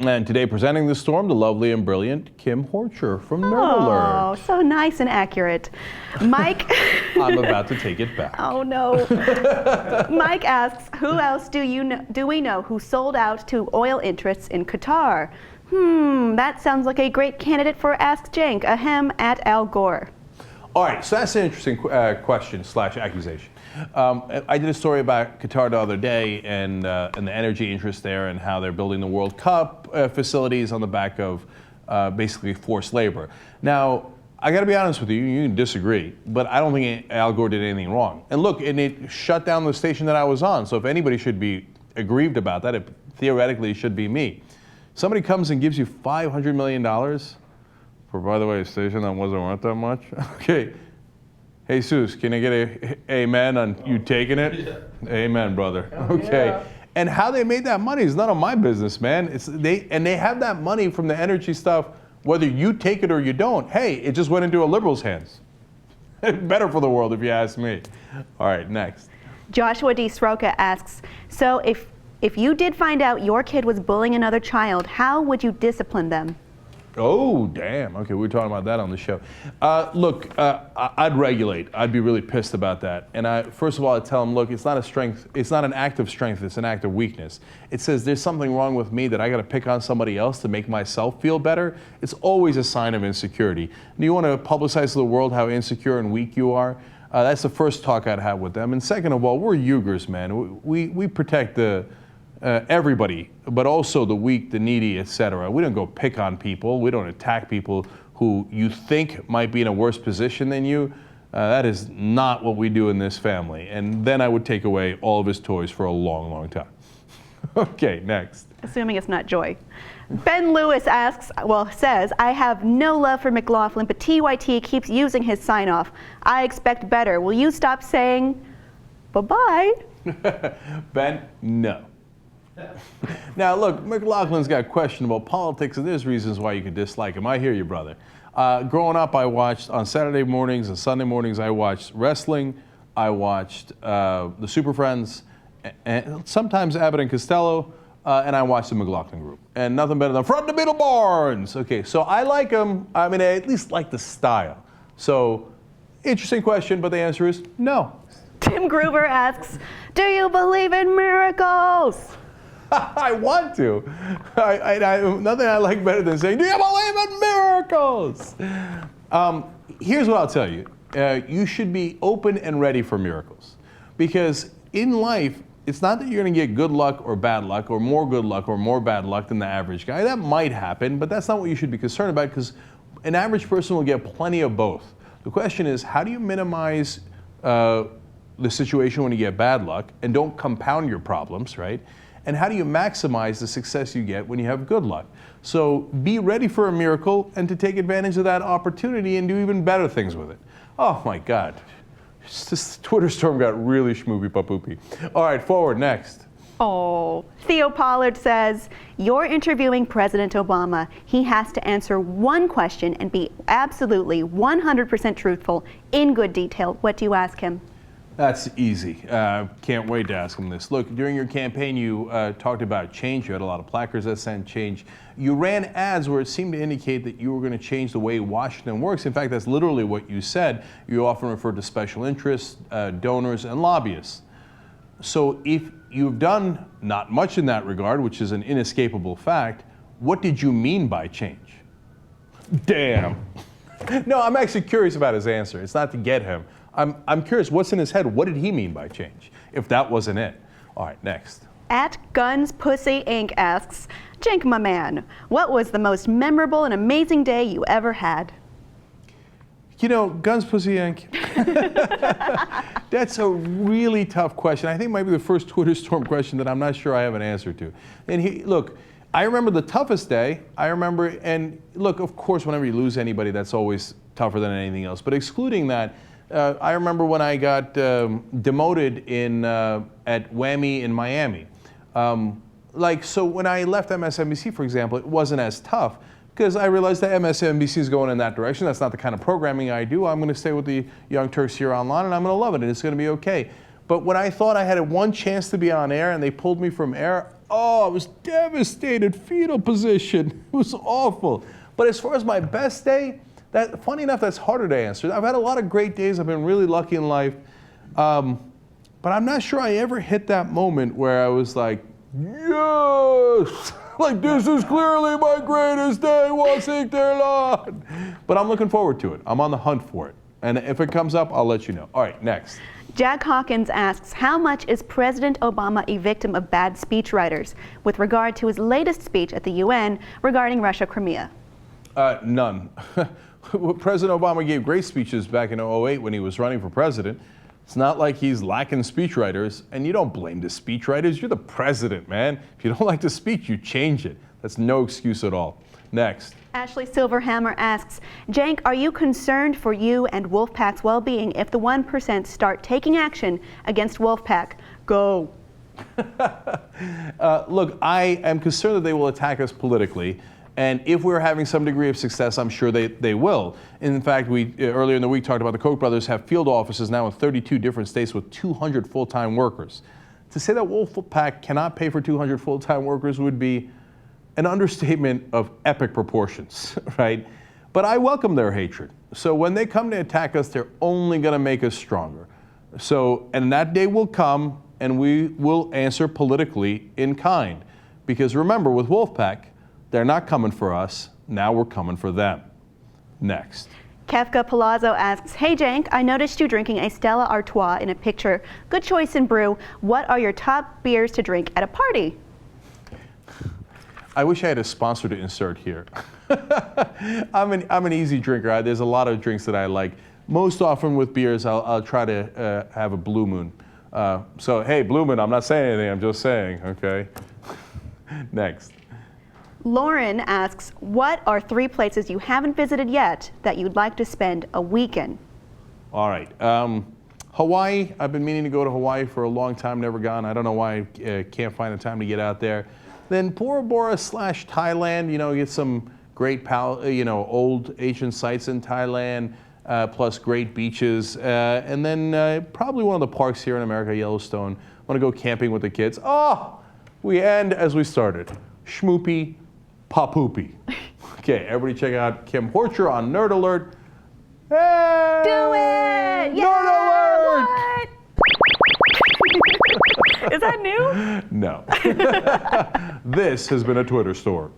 And today presenting the storm, the lovely and brilliant Kim Horcher from Nerd Alert. Oh, so nice and accurate. Mike. I'm about to take it back. Oh no. Mike asks, who else do we know who sold out to oil interests in Qatar? That sounds like a great candidate for AskCenk, ahem, at Al Gore. All right, so that's an interesting question / accusation. I did a story about Qatar the other day and the energy interest there and how they're building the World Cup facilities on the back of basically forced labor. Now, I got to be honest with you, you can disagree, but I don't think Al Gore did anything wrong. And look, and it shut down the station that I was on, so if anybody should be aggrieved about that, it theoretically should be me. Somebody comes and gives you $500 million for, by the way, a station that wasn't worth that much. Okay. Hey, Jesus, can I get a amen on you taking it? Yeah. Amen, brother. Okay. Yeah. And how they made that money is none of my business, man. They have that money from the energy stuff, whether you take it or you don't. Hey, it just went into a liberal's hands. Better for the world, if you ask me. All right, next. Joshua D. Sroka asks, so if you did find out your kid was bullying another child, how would you discipline them? Oh, damn. Okay, we were talking about that on the show. Look, I'd regulate. I'd be really pissed about that. And first of all, I'd tell them, look, it's not a strength. It's not an act of strength. It's an act of weakness. It says there's something wrong with me that I got to pick on somebody else to make myself feel better. It's always a sign of insecurity. Do you want to publicize to the world how insecure and weak you are? That's the first talk I'd have with them. And second of all, we're Uyghurs, man. We protect everybody, but also the weak, the needy, etc. We don't go pick on people. We don't attack people who you think might be in a worse position than you. That is not what we do in this family. And then I would take away all of his toys for a long, long time. Okay, next. Assuming it's not Joy. Ben Lewis says, I have no love for McLaughlin, but TYT keeps using his sign-off. I expect better. Will you stop saying bye-bye? Ben, no. Now, look, McLaughlin's got questionable politics, and there's reasons why you could dislike him. I hear you, brother. Growing up, I watched, on Saturday mornings and Sunday mornings, I watched wrestling, I watched the Super Friends, and sometimes Abbott and Costello, and I watched the McLaughlin Group. And nothing better than Front the Beetle Barnes. Okay, so I like him. I mean, I at least like the style. So, interesting question, but the answer is no. Tim Gruber asks, do you believe in miracles? I want to. Nothing I like better than saying, do you believe in miracles? Here's what I'll tell you. You should be open and ready for miracles. Because in life, it's not that you're going to get good luck or bad luck or more good luck or more bad luck than the average guy. That might happen, but that's not what you should be concerned about because an average person will get plenty of both. The question is, how do you minimize the situation when you get bad luck and don't compound your problems, right? And how do you maximize the success you get when you have good luck? So be ready for a miracle and to take advantage of that opportunity and do even better things with it. Oh my God. This Twitter storm got really schmoopy-papoopy. All right, forward, next. Oh, Theo Pollard says, you're interviewing President Obama. He has to answer one question and be absolutely 100% truthful in good detail. What do you ask him? That's easy. Can't wait to ask him this. Look, during your campaign, you talked about change. You had a lot of placards that said change. You ran ads where it seemed to indicate that you were going to change the way Washington works. In fact, that's literally what you said. You often referred to special interests, donors, and lobbyists. So if you've done not much in that regard, which is an inescapable fact, what did you mean by change? Damn. No, I'm actually curious about his answer. It's not to get him. I'm curious, what's in his head? What did he mean by change, if that wasn't it? All right, next. At Guns Pussy Inc. asks, Cenk, my man, what was the most memorable and amazing day you ever had? You know, Guns Pussy Inc. That's a really tough question. I think it might be the first Twitter storm question that I'm not sure I have an answer to. And look, I remember the toughest day. And look, of course, whenever you lose anybody, that's always tougher than anything else. But excluding that, I remember when I got demoted at Whammy in Miami. So when I left MSNBC, for example, it wasn't as tough because I realized that MSNBC is going in that direction. That's not the kind of programming I do. I'm going to stay with the Young Turks here online, and I'm going to love it, and it's going to be okay. But when I thought I had one chance to be on air and they pulled me from air, Oh, I was devastated, fetal position. It was awful. But as far as my best day, funny enough, that's harder to answer. I've had a lot of great days. I've been really lucky in life. But I'm not sure I ever hit that moment where I was like, yes! Like, this is clearly my greatest day, wasn't there, Lord? But I'm looking forward to it. I'm on the hunt for it. And if it comes up, I'll let you know. All right, next. Jack Hawkins asks, how much is President Obama a victim of bad speechwriters with regard to his latest speech at the UN regarding Russia-Crimea? None. President Obama gave great speeches back in 2008 when he was running for president. It's not like he's lacking speechwriters, and you don't blame the speechwriters. You're the president, man. If you don't like the speech, you change it. That's no excuse at all. Next. Ashley Silverhammer asks, Cenk, are you concerned for you and Wolfpack's well-being if the 1% start taking action against Wolfpack? Go. Look, I am concerned that they will attack us politically. And if we're having some degree of success, I'm sure they will. In fact, we earlier in the week talked about the Koch brothers have field offices now in 32 different states with 200 full-time workers. To say that Wolf PAC cannot pay for 200 full-time workers would be an understatement of epic proportions, right? But I welcome their hatred. So when they come to attack us, they're only going to make us stronger. So, and that day will come, and we will answer politically in kind. Because remember, with Wolfpack, they're not coming for us. Now we're coming for them. Next. Kefka Palazzo asks, hey Cenk, I noticed you drinking a Stella Artois in a picture. Good choice in brew. What are your top beers to drink at a party? I wish I had a sponsor to insert here. I'm an easy drinker. There's a lot of drinks that I like. Most often with beers, I'll try to have a Blue Moon. So, hey, Blue Moon, I'm not saying anything. I'm just saying, okay? Next. Lauren asks, what are 3 places you haven't visited yet that you'd like to spend a week in? All right. Hawaii. I've been meaning to go to Hawaii for a long time, never gone. I don't know why I can't find the time to get out there. Then Bora Bora / Thailand, get some great, old ancient sites in Thailand, plus great beaches. And then probably one of the parks here in America, Yellowstone. I want to go camping with the kids. Oh, we end as we started. Schmoopy, Papoopy. Okay, everybody check out Kim Horcher on Nerd Alert. Hey! Do it! Nerd Alert! What? Is that new? No. This has been a Twitter store.